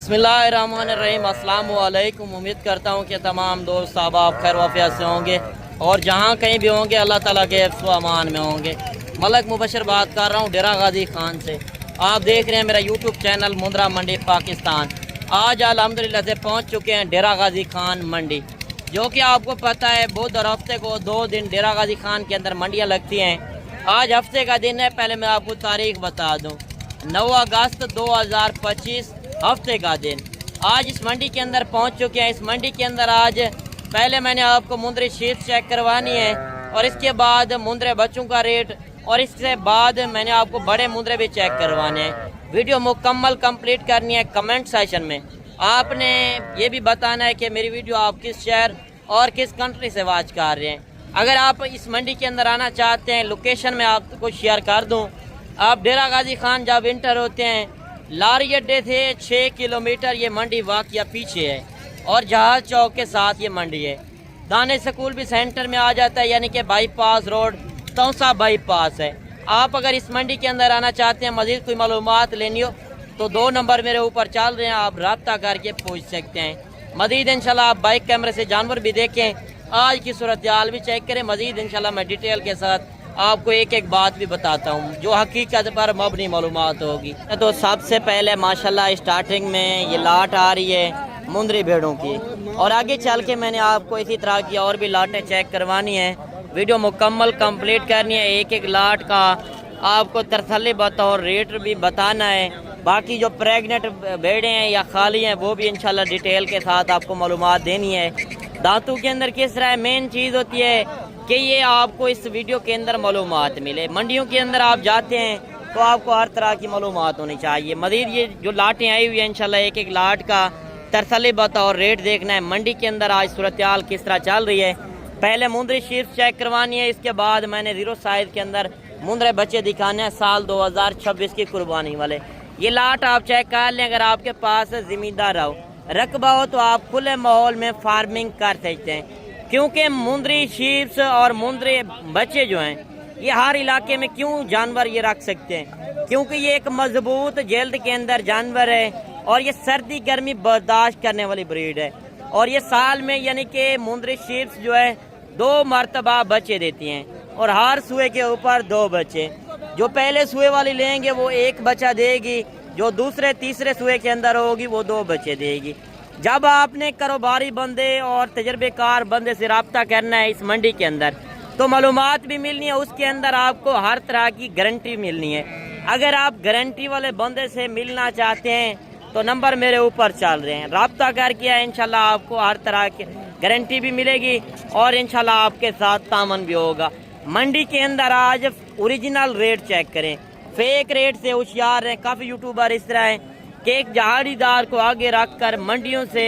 बिस्मिल्लाहिर्रहमानिर्रहीम। अस्सलाम वालेकुम। उम्मीद करता हूँ कि तमाम दोस्त आप खैर वाफियत से होंगे और जहाँ कहीं भी होंगे अल्लाह ताला के हिफ्ज़ व अमान में होंगे। मलक मुबशर बात कर रहा हूँ डेरा गाजी खान से। आप देख रहे हैं मेरा यूट्यूब चैनल मुंद्रा मंडी पाकिस्तान। आज अल्हम्दुलिल्लाह से पहुँच चुके हैं डेरा गाजी खान मंडी, जो कि आपको पता है बहुत हर हफ्ते को 2 दिन डेरा गाजी खान के अंदर मंडियाँ लगती हैं। आज हफ्ते का दिन है। पहले मैं आपको तारीख बता दूँ, 9 अगस्त 2025 हफ्ते का दिन। आज इस मंडी के अंदर पहुंच चुके हैं। इस मंडी के अंदर आज पहले मैंने आपको मुंद्रे शीट चेक करवानी है और इसके बाद मुंद्रे बच्चों का रेट और इसके बाद मैंने आपको बड़े मुंद्रे भी चेक करवाने हैं। वीडियो मुकम्मल कंप्लीट करनी है। कमेंट सेशन में आपने ये भी बताना है कि मेरी वीडियो आप किस शहर और किस कंट्री से वॉच कर रहे हैं। अगर आप इस मंडी के अंदर आना चाहते हैं, लोकेशन में आपको शेयर कर दूँ। आप डेरा गाजी खान जब इंटर होते हैं, लारी अड्डे से 6 किलोमीटर ये मंडी वाक़या पीछे है और जहाज चौक के साथ ये मंडी है। दाने स्कूल भी सेंटर में आ जाता है, यानी कि बाईपास रोड तौसा बाईपास है। आप अगर इस मंडी के अंदर आना चाहते हैं, मज़ीद कोई मालूमात लेनी हो तो 2 नंबर मेरे ऊपर चल रहे हैं, आप रब्ता करके पूछ सकते हैं। मज़ीद इंशाल्लाह आप बाइक कैमरे से जानवर भी देखें, आज की सूरत हाल भी चेक करें। मज़ीद इंशाल्लाह मैं डिटेल के साथ आपको एक एक बात भी बताता हूँ जो हकीकत पर मबनी मालूमात होगी। तो सबसे पहले माशाल्लाह स्टार्टिंग में ये लाट आ रही है मुंद्री भेड़ों की, और आगे चल के मैंने आपको इसी तरह की और भी लाटें चेक करवानी है। वीडियो मुकम्मल कंप्लीट करनी है। एक एक लाट का आपको तरसली बतौर रेट भी बताना है। बाकी जो प्रेगनेंट भेड़ें हैं या खाली हैं वो भी इंशाल्लाह डिटेल के साथ आपको मालूमात देनी है। दांतों के अंदर किस तरह मेन चीज़ होती है कि ये आपको इस वीडियो के अंदर मालूमात मिले। मंडियों के अंदर आप जाते हैं तो आपको हर तरह की मालूमात होनी चाहिए। मज़ीद ये जो लाटें आई हुई हैं इंशाल्लाह एक एक लाट का तरसली बतौर रेट देखना है। मंडी के अंदर आज सूरत हाल किस तरह चल रही है। पहले मुंद्री शीट चेक करवानी है, इसके बाद मैंने 0 साइज के अंदर मुंद्रे बच्चे दिखाने हैं साल 2026 की कुर्बानी वाले। ये लाट आप चेक कर लें। अगर आपके पास ज़मींदार हो, रकबा हो तो आप खुले माहौल में फार्मिंग कर सकते हैं, क्योंकि मुंद्री शीप्स और मुंद्रे बच्चे जो हैं ये हर इलाके में क्यों जानवर ये रख सकते हैं, क्योंकि ये एक मजबूत जल्द के अंदर जानवर है और ये सर्दी गर्मी बर्दाश्त करने वाली ब्रीड है। और ये साल में यानी कि मुंद्री शीप्स जो है 2 मरतबा बच्चे देती हैं और हर सुए के ऊपर 2 बच्चे। जो पहले सुए वाली लेंगे वो 1 बच्चा देगी, जो दूसरे तीसरे सुए के अंदर होगी वो 2 बच्चे देगी। जब आपने कारोबारी बंदे और तजर्बेकार बंदे से रब्ता करना है इस मंडी के अंदर तो मालूमात भी मिलनी है, उसके अंदर आपको हर तरह की गारंटी मिलनी है। अगर आप गारंटी वाले बंदे से मिलना चाहते हैं तो नंबर मेरे ऊपर चल रहे हैं, रब्ता करके इंशाल्लाह आपको हर तरह की गारंटी भी मिलेगी और इंशाल्लाह आपके साथ तामन भी होगा। मंडी के अंदर आज ओरिजिनल रेट चेक करें, फेक रेट से होशियार हैं। काफ़ी यूट्यूबर इस तरह हैं कि एक जहाड़ीदार को आगे रखकर मंडियों से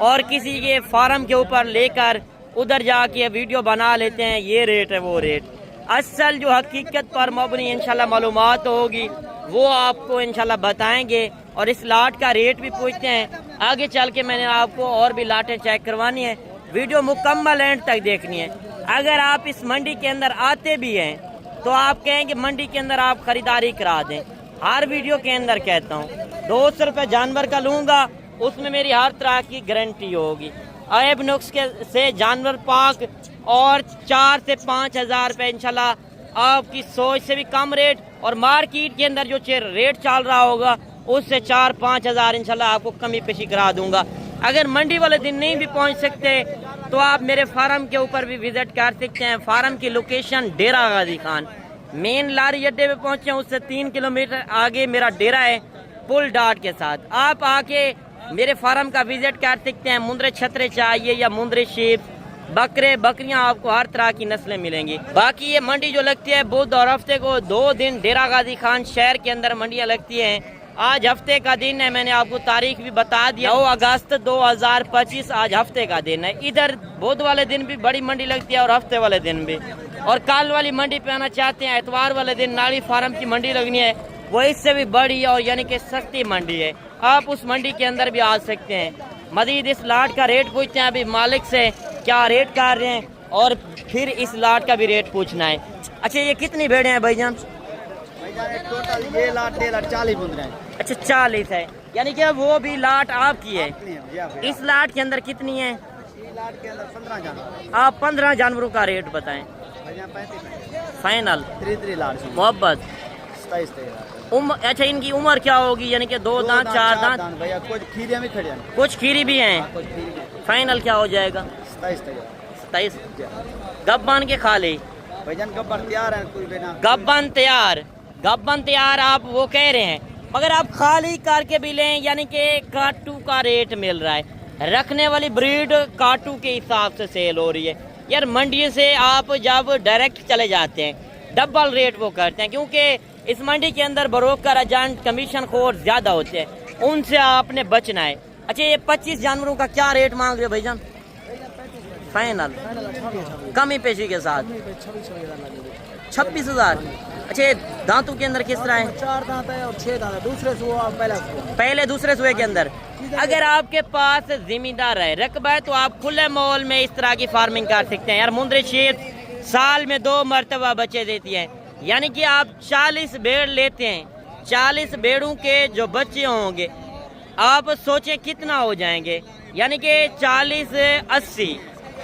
और किसी के फार्म के ऊपर लेकर उधर जाके वीडियो बना लेते हैं, ये रेट है वो रेट। असल जो हकीकत पर मबनी इंशाल्लाह मालूमात होगी वो आपको इंशाल्लाह बताएंगे और इस लाट का रेट भी पूछते हैं। आगे चल के मैंने आपको और भी लाटें चेक करवानी है। वीडियो मुकम्मल एंड तक देखनी है। अगर आप इस मंडी के अंदर आते भी हैं तो आप कहेंगे मंडी के अंदर आप खरीदारी करा दें। हर वीडियो के अंदर कहता हूँ 200 रुपये जानवर का लूँगा, उसमें मेरी हर तरह की गारंटी होगी। ऐब नुक्स के से जानवर पाक और 4 से 5 हज़ार रुपये इंशाल्लाह आपकी सोच से भी कम रेट, और मार्केट के अंदर जो रेट चल रहा होगा उससे 4-5 हज़ार इंशाल्लाह आपको कमी पेशी करा दूंगा। अगर मंडी वाले दिन नहीं भी पहुंच सकते तो आप मेरे फार्म के ऊपर भी विजिट कर सकते हैं। फार्म की लोकेशन डेरा गाजी खान, मेन लारी अड्डे पे पहुंचे उससे 3 किलोमीटर आगे मेरा डेरा है पुल डाट के साथ। आप आके मेरे फार्म का विजिट कर सकते हैं। मुंद्रे छतरे चाहिए या मुंद्रे शीप, बकरे बकरियां, आपको हर तरह की नस्लें मिलेंगी। बाकी ये मंडी जो लगती है बुध और हफ्ते को 2 दिन डेरा गाजी खान शहर के अंदर मंडियाँ लगती हैं। आज हफ्ते का दिन है, मैंने आपको तारीख भी बता दिया, 9 अगस्त 2025 आज हफ्ते का दिन है। इधर बुध वाले दिन भी बड़ी मंडी लगती है और हफ्ते वाले दिन भी। और कल वाली मंडी पे आना चाहते हैं, एतवार वाले दिन नाड़ी फार्म की मंडी लगनी है, वो इससे भी बड़ी और यानी कि सस्ती मंडी है। आप उस मंडी के अंदर भी आ सकते हैं। मजीद इस लाट का रेट पूछते हैं अभी मालिक से, क्या रेट कर रहे हैं, और फिर इस लाट का भी रेट पूछना है। अच्छा, ये कितनी भेड़ें हैं भाईजान? टोटल ये लाट 1.5 लाख 40 बन रहे हैं। अच्छा 40 है। यानी कि वो भी लाट आपकी है। अपनी है। इस लाट के अंदर कितनी है? लाट के अंदर 15 जानवर। आप 15 जानवरों का रेट बताएं। भैया 35 फाइनल 3 लाट मोहब्बत 27 अच्छा, इनकी उम्र क्या होगी? यानी कि 2 दांत 4 दांत भैया, कुछ खीरियां भी खड़ी हैं। कुछ खीरी भी हैं। कुछ खीरी भी। फाइनल क्या हो जाएगा? 27 गब्बन के खाली भैया गब्बर तैयार है, कोई बिना गब्बन तैयार आप वो कह रहे हैं, मगर आप खाली करके भी लें यानी कि काटू का रेट मिल रहा है। रखने वाली ब्रीड काटू के हिसाब से सेल हो रही है यार। मंडी से आप जब डायरेक्ट चले जाते हैं डबल रेट वो करते हैं, क्योंकि इस मंडी के अंदर ब्रोकर एजेंट कमीशन खोर ज्यादा होते हैं, उनसे आपने बचना है। अच्छा, ये 25 जानवरों का क्या रेट मांग रहे हो भाईजान? फाइनल कमी पेशी के साथ 26,000। अच्छा, ये दांतों के अंदर किस तरह है? 4 दांत है और 6 दांत है। दूसरे सुआ पहले दूसरे सुए के अंदर। अगर आपके पास जिम्मेदार है रकबा है तो आप खुले माहौल में इस तरह की फार्मिंग कर सकते हैं यार। मुंद्री शेर साल में 2 मरतबा बच्चे देती है, यानी कि आप 40 भेड़ लेते हैं। 40 भेड़ों के जो बच्चे होंगे आप सोचें कितना हो जाएंगे, यानी कि 40-80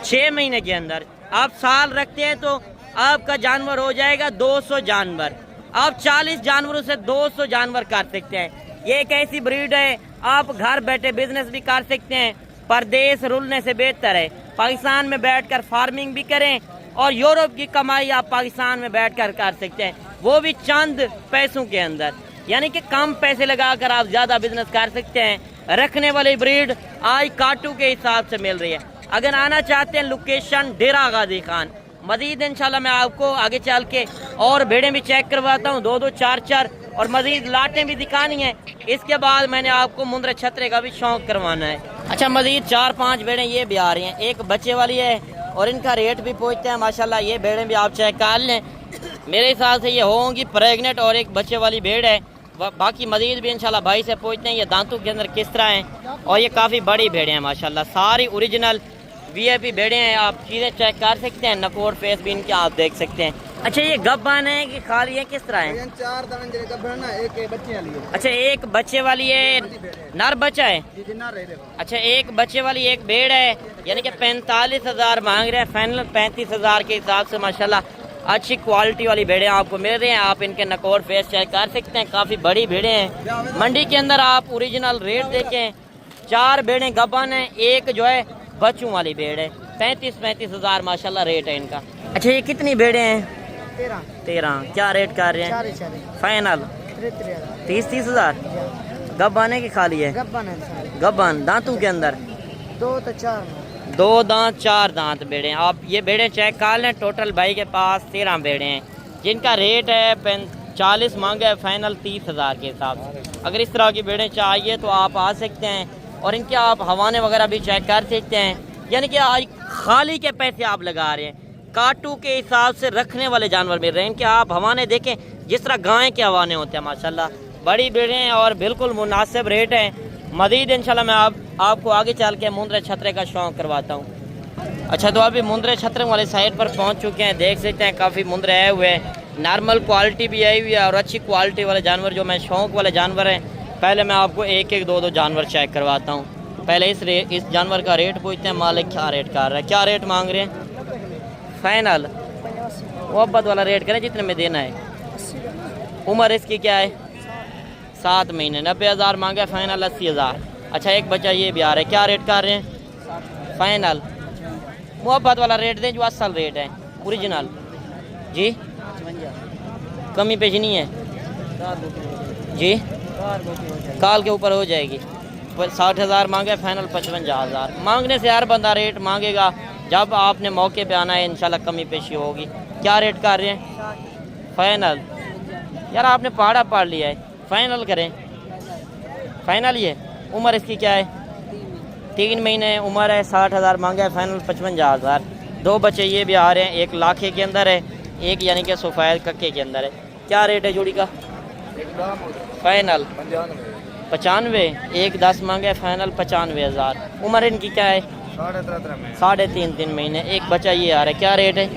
6 महीने के अंदर आप साल रखते हैं तो आपका जानवर हो जाएगा 200 जानवर। आप 40 जानवरों से 200 जानवर कर सकते हैं। ये एक ऐसी ब्रीड है आप घर बैठे बिजनेस भी कर सकते हैं। परदेश रुलने से बेहतर है पाकिस्तान में बैठकर फार्मिंग भी करें, और यूरोप की कमाई आप पाकिस्तान में बैठकर कर सकते हैं, वो भी चंद पैसों के अंदर। यानी कि कम पैसे लगाकर आप ज्यादा बिजनेस कर सकते हैं। रखने वाली ब्रीड आज काटू के हिसाब से मिल रही है। अगर आना चाहते हैं, लोकेशन डेरा गाजी खान। मजीद इंशाल्लाह मैं आपको आगे चल के और भेड़ें भी चेक करवाता हूँ, 2-2 4-4, और मजीद लाटें भी दिखानी है। इसके बाद मैंने आपको मुंद्रे छतरे का भी शौक करवाना है। अच्छा, मजीद 4-5 भेड़ें ये भी आ रही हैं, एक बच्चे वाली है और इनका रेट भी पूछते हैं माशाल्लाह। ये भेड़ें भी आप चेक कर लें, मेरे हिसाब से ये होंगी प्रेग्नेंट, और एक बच्चे वाली भेड़ है। बाकी मजीद भी इंशाल्लाह भाई से पूछते हैं ये दांतों के अंदर किस तरह हैं, और ये काफ़ी बड़ी भेड़ें हैं माशाल्लाह, सारी ओरिजिनल VIP भेड़े हैं। आप चीज़ें चेक कर सकते हैं, नकोर फेस भी इनके आप देख सकते हैं। अच्छा, ये गब्बान है कि खाली है, किस तरह है? 4 दांत गब्बर है, एक बच्चे वाली है। अच्छा, एक बच्चे वाली है, नर बच्चा है। अच्छा, एक बच्चे वाली एक भेड़ है, यानी कि 45,000 मांग रहे हैं। फाइनल 35,000 के हिसाब से माशाल्लाह अच्छी क्वालिटी वाली भेड़ें आपको मिल रही हैं। आप इनके नकोर फेस चेक कर सकते हैं, काफ़ी बड़ी भेड़ें हैं। मंडी के अंदर आप ओरिजिनल रेट देखें, 4 भेड़ें गब्बान है, एक जो है बच्चों वाली भेड़ है। 35,000 माशाल्लाह रेट है इनका। अच्छा, ये कितनी भेड़ें हैं? 13। क्या रेट कर रहे हैं? फाइनल 30,000। गब्बान है कि खाली है? गब्बान दांतों के अंदर 2 दांत 4 दांत भेड़े। आप ये भेड़े चेक कर लें। टोटल भाई के पास 13 भेड़े हैं, जिनका रेट है 40 मांगे है, फाइनल 30,000 के हिसाब से। अगर इस तरह की भेड़ें चाहिए तो आप आ सकते हैं, और इनके आप हवाने वगैरह भी चेक कर सकते हैं। यानी कि आज खाली के पैसे आप लगा रहे हैं, काटू के हिसाब से रखने वाले जानवर मिल रहे हैं। इनके आप हवाने देखें जिस तरह गाय के हवाने होते हैं माशाल्लाह, बड़ी भेड़ें हैं और बिल्कुल मुनासिब रेट हैं। मजीद इंशाल्लाह मैं आपको आगे चल के मुंद्रे छतरे का शौक करवाता हूँ। अच्छा, तो अभी मुंद्रे छतरे वाले साइड पर पहुँच चुके हैं, देख सकते हैं काफ़ी मुंद्रे आए हुए हैं, नॉर्मल क्वालिटी भी आई हुई है और अच्छी क्वालिटी वाले जानवर जो मैं शौक वाले जानवर हैं। पहले मैं आपको 1-1 2-2 जानवर चेक करवाता हूँ। पहले इस जानवर का रेट पूछते हैं, मालिक क्या रेट कर रहा है, क्या रेट मांग रहे हैं? फाइनल मोहब्बत वाला रेट करें जितने में देना है। उम्र इसकी क्या है? 7 महीने। 90,000 मांगे, फाइनल 80,000। अच्छा, एक बच्चा ये भी आ रहा है, क्या रेट कर रहे हैं? फाइनल मोहब्बत वाला रेट दें जो असल रेट है ओरिजिनल जी। कमी पेश नहीं है जी, काल के ऊपर हो जाएगी। 60,000 मांगे, फाइनल 55,000। मांगने से हर बंदा रेट मांगेगा, जब आपने मौके पे आना है इंशाल्लाह कमी पेशी होगी। क्या रेट कर रहे हैं? फाइनल यार आपने पहाड़ा पाड़ लिया है, फाइनल करें। फाइनल ये उम्र इसकी क्या है? 3 महीने उम्र है। 60,000 मांगा है, फाइनल 55,000। 2 बच्चे ये भी आ रहे हैं, एक लाखे के अंदर है, एक यानी कि सफ़ेद कक्के के अंदर है। क्या रेट है जोड़ी का? फाइनल 95। 1-10 मांगे, फाइनल 95,000। उम्र इनकी क्या है? 3.5 महीने। एक बच्चा ये आ रहा है, क्या रेट है?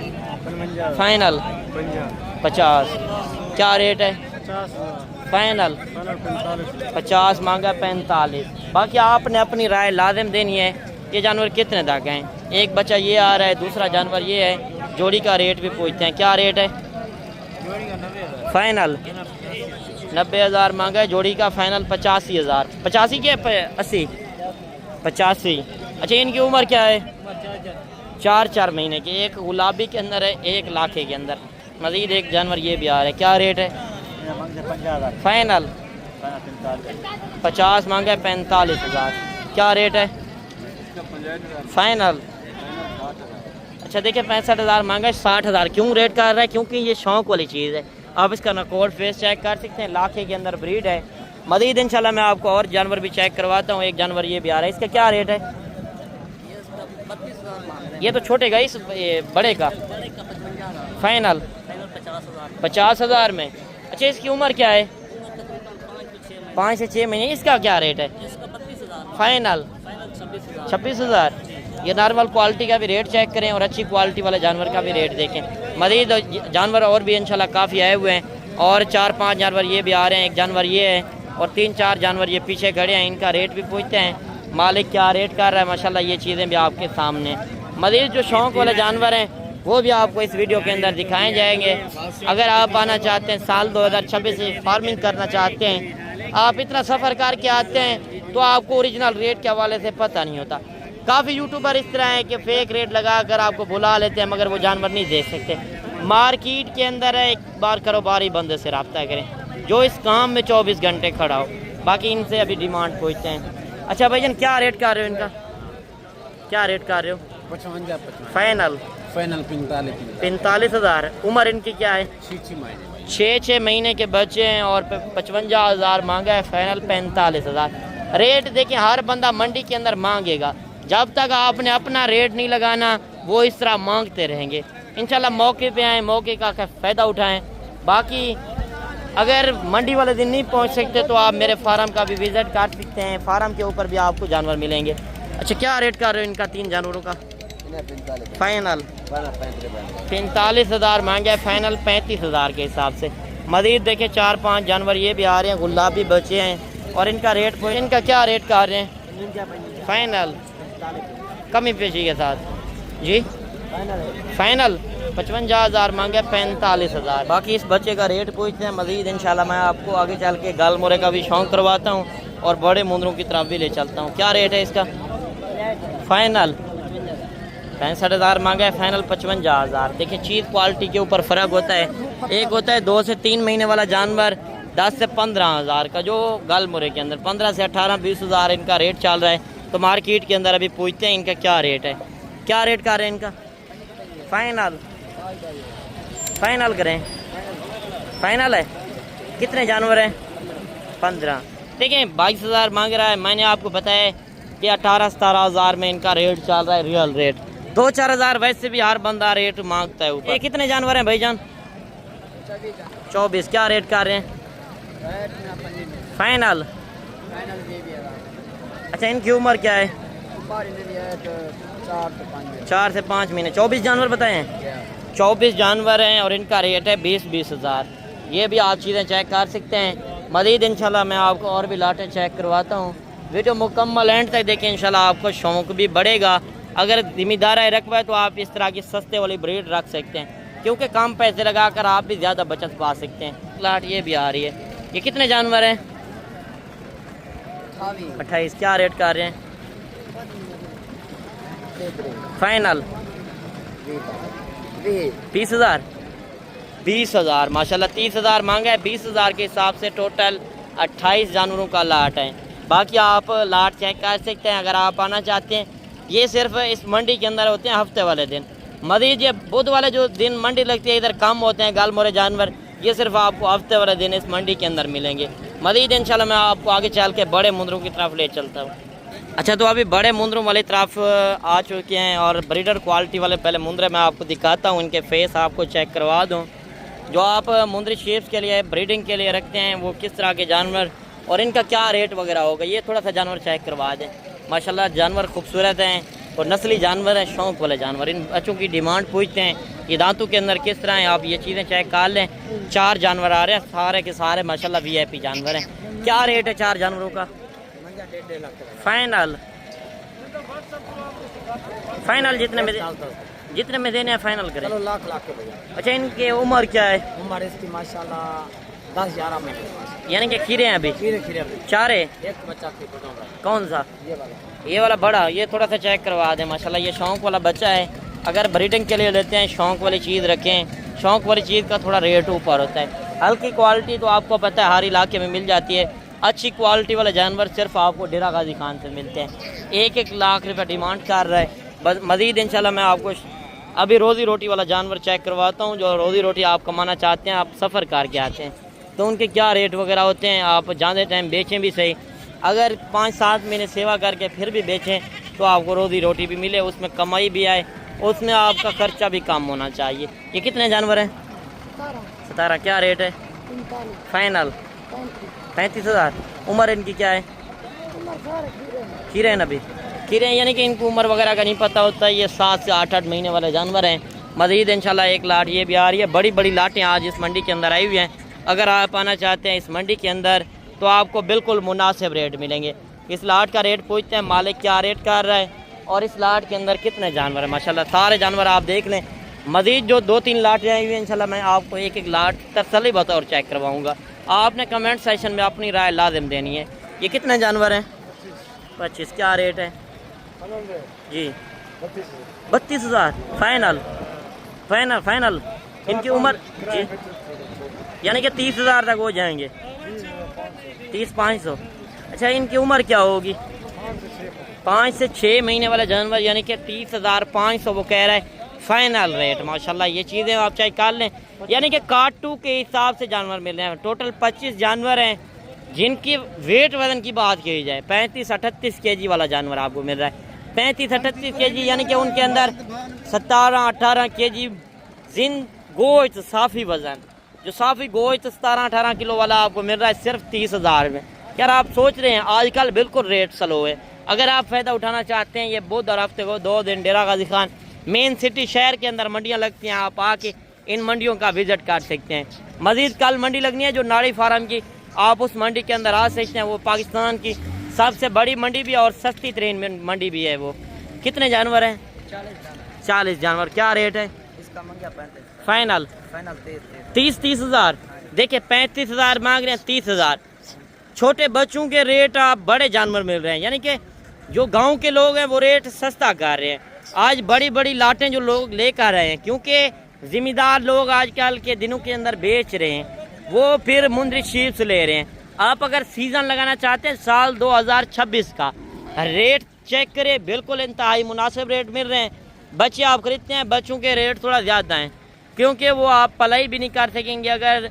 फाइनल 50। क्या रेट है? फाइनल 50 मांगा 45। बाकी आपने अपनी राय लाजिम देनी है। ये जानवर कितने तक हैं? एक बच्चा ये आ रहा है, दूसरा जानवर ये है। जोड़ी का रेट भी पूछते हैं, क्या रेट है? फाइनल 90,000 मांगा है जोड़ी का, फाइनल 85,000। 85 के 80 85। अच्छा, इनकी उम्र क्या है? 4 महीने की। एक गुलाबी के अंदर है, एक लाखे के अंदर। मजीद एक जानवर ये भी आ रहा है, क्या रेट है? फाइनल 50 मांगा है 45,000। क्या रेट है? फाइनल अच्छा देखिए 65,000 मांगा है, 60,000। क्यों रेट कर रहा है? क्योंकि ये शौक वाली चीज़ है। आप इसका नकोर फेस चेक कर सकते हैं, लाखे के अंदर ब्रीड है। मजीद इंशाल्लाह मैं आपको और जानवर भी चेक करवाता हूँ। एक जानवर ये भी आ रहा है, इसका क्या रेट है? ये तो छोटे का, इस बड़े का फाइनल 50,000 में। अच्छा, इसकी उम्र क्या है? 5 से 6 महीने। इसका क्या रेट है? फाइनल 26,000। ये नॉर्मल क्वालिटी का भी रेट चेक करें और अच्छी क्वालिटी वाले जानवर का भी रेट देखें। मज़ीद जानवर और भी इंशाल्लाह काफ़ी आए हुए हैं और 4-5 जानवर ये भी आ रहे हैं। एक जानवर ये है और 3-4 जानवर ये पीछे खड़े हैं। इनका रेट भी पूछते हैं, मालिक क्या रेट कर रहा है। माशाल्लाह ये चीज़ें भी आपके सामने। मज़ीद जो शौक़ वाले जानवर हैं वो भी आपको इस वीडियो के अंदर दिखाए जाएंगे। अगर आप आना चाहते हैं, साल 2026 से फार्मिंग करना चाहते हैं, आप इतना सफ़र करके आते हैं तो आपको ओरिजिनल रेट के हवाले से पता नहीं होता। काफ़ी यूट्यूबर इस तरह हैं कि फ़ेक रेट लगा कर आपको बुला लेते हैं, मगर वो जानवर नहीं दे सकते। मार्केट के अंदर है, एक बार कारोबारी बंदे से रब्ता करें जो इस काम में 24 घंटे खड़ा हो। बाकी इनसे अभी डिमांड पूछते हैं। अच्छा भाईजान, क्या रेट कर रहे हो इनका? क्या रेट कर रहे हो? 55। फाइनल 45,000। उम्र इनकी क्या है? 6 महीने के बच्चे हैं और 55,000 मांगा है। फाइनल 45,000। रेट देखिए, हर बंदा मंडी के अंदर मांगेगा, जब तक आपने अपना रेट नहीं लगाना वो इस तरह मांगते रहेंगे। इंशाल्लाह मौके पे आएँ, मौके का फ़ायदा उठाएं। बाकी अगर मंडी वाले दिन नहीं पहुंच सकते तो आप मेरे फार्म का भी विज़िट कर सकते हैं। फार्म के ऊपर भी आपको जानवर मिलेंगे। अच्छा, क्या रेट कर रहे हो इनका 3 जानवरों का? फाइनल 45,000 मांगे है, फाइनल 35,000 के हिसाब से। मज़ीद देखे 4-5 जानवर ये भी आ रहे हैं, गुलाबी बच्चे हैं और इनका रेट, इनका क्या रेट कर रहे हैं? फाइनल कमी पेशी के साथ जी। फाइनल 55,000 मांगे, 45,000। बाकी इस बच्चे का रेट पूछते हैं। मज़ीद इंशाल्लाह मैं आपको आगे चल के गाल मोरे का भी शौक़ करवाता हूँ और बड़े मुंदरों की तरफ भी ले चलता हूँ। क्या रेट है इसका? फाइनल 65,000 मांगा है, फाइनल 55,000। देखिए चीज़ क्वालिटी के ऊपर फ़र्क होता है। एक होता है 2 से 3 महीने वाला जानवर 10 से 15,000 का, जो गाल मोरे के अंदर 15 से 18-20,000 इनका रेट चल रहा है। तो मार्केट के अंदर अभी पूछते हैं इनका क्या रेट है। क्या रेट कर रहे हैं इनका? फाइनल करें, फाइनल है। कितने जानवर हैं? 15। देखिए 22,000 मांग रहा है। मैंने आपको बताया कि 18-17,000 में इनका रेट चल रहा है, रियल रेट। 2-4 हज़ार वैसे भी हर बंदा रेट मांगता है ऊपर। ये कितने जानवर हैं भाईजान? 24। क्या रेट कर रहे हैं? फाइनल। अच्छा, इनकी उम्र क्या है? 4 से 5 महीने। 24 जानवर बताए हैं। 24 जानवर हैं और इनका रेट है 20,000। ये भी आप चीज़ें चेक कर सकते हैं। मज़ीद इंशाल्लाह मैं आपको और भी लाटें चेक करवाता हूँ। वीडियो मुकम्मल एंड तक देखें, इंशाल्लाह आपको शौक़ भी बढ़ेगा। अगर ज़िम्मेदार रकबा है तो आप इस तरह की सस्ते वाली ब्रीड रख सकते हैं, क्योंकि कम पैसे लगाकर आप भी ज़्यादा बचत पा सकते हैं। लाट ये भी आ रही है। ये कितने जानवर हैं? 28। क्या रेट कर रहे हैं? फाइनल 20,000। 20,000 माशाल्लाह। 30,000 मांगा है। 20,000 के हिसाब से टोटल 28 जानवरों का लाट है। बाकी आप लाट चेक कर सकते हैं अगर आप आना चाहते हैं। ये सिर्फ इस मंडी के अंदर होते हैं हफ्ते वाले दिन। मज़ीद ये बुध वाले जो दिन मंडी लगती है इधर कम होते हैं गाल मोरे जानवर, ये सिर्फ आपको हफ्ते वाले दिन इस मंडी के अंदर मिलेंगे। मज़ीद इंशाल्लाह मैं आपको आगे चल के बड़े मुंदरों की तरफ ले चलता हूँ। अच्छा, तो अभी बड़े मुंदरों वाली तरफ आ चुके हैं और ब्रीडर क्वालिटी वाले पहले मुंदरे मैं आपको दिखाता हूँ। इनके फेस आपको चेक करवा दूँ। जो आप मुंदरी शेप्स के लिए, ब्रीडिंग के लिए रखते हैं, वो किस तरह के जानवर और इनका क्या रेट वगैरह होगा, ये थोड़ा सा जानवर चेक करवा दें। माशाल्लाह जानवर खूबसूरत हैं। और नस्ली जानवर हैं, शौक वाले जानवर। इन बच्चों की डिमांड पूछते हैं ये दांतों के अंदर किस तरह हैं, आप ये चीज़ें चेक कर लें। 4 जानवर आ रहे हैं, सारे के सारे माशाल्लाह VIP जानवर हैं। क्या रेट है 4 जानवरों का? फाइनल फाइनल जितने में देने हैं फाइनल करें। लाख के भैया। अच्छा, इनकी उम्र क्या है? उम्र इसकी माशाल्लाह 10-11 महीने। यानी कि खीरे हैं अभी? खीरे 4 है। एक बच्चा की कौन सा? ये वाला बड़ा, ये थोड़ा सा चेक करवा दें। माशाल्लाह ये शौक वाला बच्चा है। अगर ब्रीडिंग के लिए लेते हैं शौक वाली चीज़ रखें। शौक वाली चीज़ का थोड़ा रेट ऊपर होता है। हल्की क्वालिटी तो आपको पता है हर इलाके में मिल जाती है। अच्छी क्वालिटी वाले जानवर सिर्फ आपको डेरा गाजी खान से मिलते हैं। 1-1 लाख रुपये डिमांड कर रहा है। बस मज़ीद इंशाल्लाह मैं आपको अभी रोज़ी रोटी वाला जानवर चेक करवाता हूँ। जो रोज़ी रोटी आप कमाना चाहते हैं, आप सफ़र करके आते हैं तो उनके क्या रेट वगैरह होते हैं। आप जाते टाइम बेचें भी सही, अगर 5-7 महीने सेवा करके फिर भी बेचें तो आपको रोज़ी रोटी भी मिले, उसमें कमाई भी आए, उसमें आपका खर्चा भी कम होना चाहिए। ये कितने जानवर हैं? 17। क्या रेट है? फाइनल 35,000। उम्र इनकी क्या है? खीरे हैं अभी? खीरे हैं, यानी कि इनको उम्र वगैरह का नहीं पता होता। ये 7 से 8 महीने वाले जानवर हैं। मज़ीद इंशाल्लाह एक लाट ये भी आ रही है। बड़ी बड़ी लाटें आज इस मंडी के अंदर आई हुई हैं। अगर आप आना चाहते हैं इस मंडी के अंदर तो आपको बिल्कुल मुनासिब रेट मिलेंगे। इस लाट का रेट पूछते हैं मालिक क्या रेट कर रहा है और इस लाट के अंदर कितने जानवर हैं। माशाल्लाह सारे जानवर आप देख लें। मज़ीद जो 2-3 लाटें आई हुई हैं इंशाल्लाह मैं आपको 1-1 लाट तसल्ली बतौर चेक करवाऊँगा। आपने कमेंट सेशन में अपनी राय लाजिम देनी है। ये कितने जानवर हैं? 25। क्या रेट है जी? 32,000। फाइनल। इनकी उम्र जी यानी कि 30,000 तक हो जाएंगे। 30-500। अच्छा, इनकी उम्र क्या होगी? 5 से 6 महीने वाले जानवर, यानी कि 30,500 वो कह रहा है फाइनल रेट। माशाल्लाह ये चीज़ें आप चेक कर लें, यानी कि काटू के हिसाब से जानवर मिल रहे हैं। टोटल 25 जानवर हैं जिनकी वेट वजन की बात की जाए 35-38 kg वाला जानवर आपको मिल रहा है। 35-38 kg यानी कि उनके अंदर 17-18 kg जिन गोश्त साफ़ी वजन, जो साफ़ी गोश्त 17-18 किलो वाला आपको मिल रहा है सिर्फ 30,000 में। यार आप सोच रहे हैं आजकल बिल्कुल रेट स्लो है। अगर आप फ़ायदा उठाना चाहते हैं, ये बुध और हफ्ते को 2 दिन डेरा गाजी खान मेन सिटी शहर के अंदर मंडियाँ लगती हैं, आप आके इन मंडियों का विज़िट कर सकते हैं। मज़ीद कल मंडी लगनी है जो नाड़ी फार्म की, आप उस मंडी के अंदर आ सकते हैं। वो पाकिस्तान की सबसे बड़ी मंडी भी है और सस्ती तरीन मंडी भी है। वो कितने जानवर हैं? 40 जानवर। क्या रेट है इसका? मंगा 35। फाइनल 30,000। देखिए 35,000 मांग रहे हैं, 30,000। छोटे बच्चों के रेट आप बड़े जानवर मिल रहे हैं, यानी कि जो गांव के लोग हैं वो रेट सस्ता कर रहे हैं। आज बड़ी बड़ी लाटें जो लोग लेकर आए हैं, क्योंकि ज़िम्मेदार लोग आजकल के दिनों के अंदर बेच रहे हैं, वो फिर मुंदरी शीप से ले रहे हैं। आप अगर सीज़न लगाना चाहते हैं साल 2026 का, रेट चेक करें, बिल्कुल इंतहाई मुनासिब रेट मिल रहे हैं। बच्चे आप खरीदते हैं, बच्चों के रेट थोड़ा ज़्यादा हैं क्योंकि वो आप पलाई भी नहीं कर सकेंगे। अगर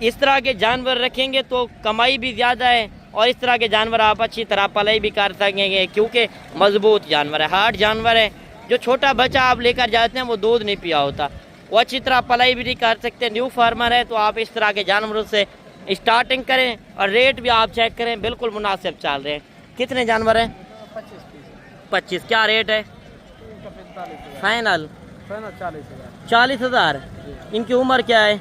इस तरह के जानवर रखेंगे तो कमाई भी ज़्यादा है और इस तरह के जानवर आप अच्छी तरह पलाई भी कर सकेंगे क्योंकि मजबूत जानवर है, हार्ड जानवर है। जो छोटा बच्चा आप लेकर जाते हैं वो दूध नहीं पिया होता, वो अच्छी तरह पलाई भी नहीं कर सकते। न्यू फार्मर है तो आप इस तरह के जानवरों से स्टार्टिंग करें और रेट भी आप चेक करें, बिल्कुल मुनासिब चल रहे हैं। कितने जानवर हैं? 25। क्या रेट है? फाइनल 40,000। इनकी उम्र क्या है?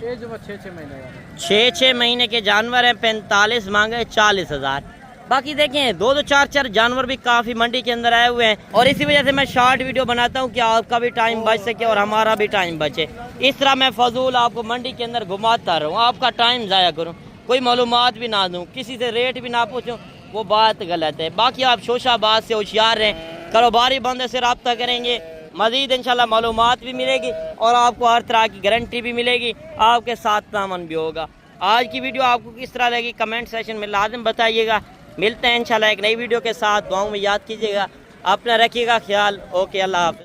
6-6 महीने के जानवर हैं। 45 मांगे, 40,000। बाकी देखें 2-4 जानवर भी काफ़ी मंडी के अंदर आए हुए हैं और इसी वजह से मैं शॉर्ट वीडियो बनाता हूं कि आपका भी टाइम बच सके और हमारा भी टाइम बचे। इस तरह मैं फजूल आपको मंडी के अंदर घुमाता रहूँ, आपका टाइम ज़ाया करूँ, कोई मालूमात भी ना दूँ, किसी से रेट भी ना पूछूँ, वो बात गलत है। बाकी आप शोशाबाद से होशियार रहें, कारोबारी बंदे से रब्ता करेंगे, मज़ीद इंशाल्लाह मालूमात भी मिलेगी और आपको हर तरह की गारंटी भी मिलेगी, आपके साथ तामन भी होगा। आज की वीडियो आपको किस तरह लगी कमेंट सेशन में लाजिम बताइएगा। मिलते हैं इंशाल्लाह एक नई वीडियो के साथ। दुआओं में याद कीजिएगा, अपना रखिएगा ख्याल। ओके, अल्लाह हाफ़िज़।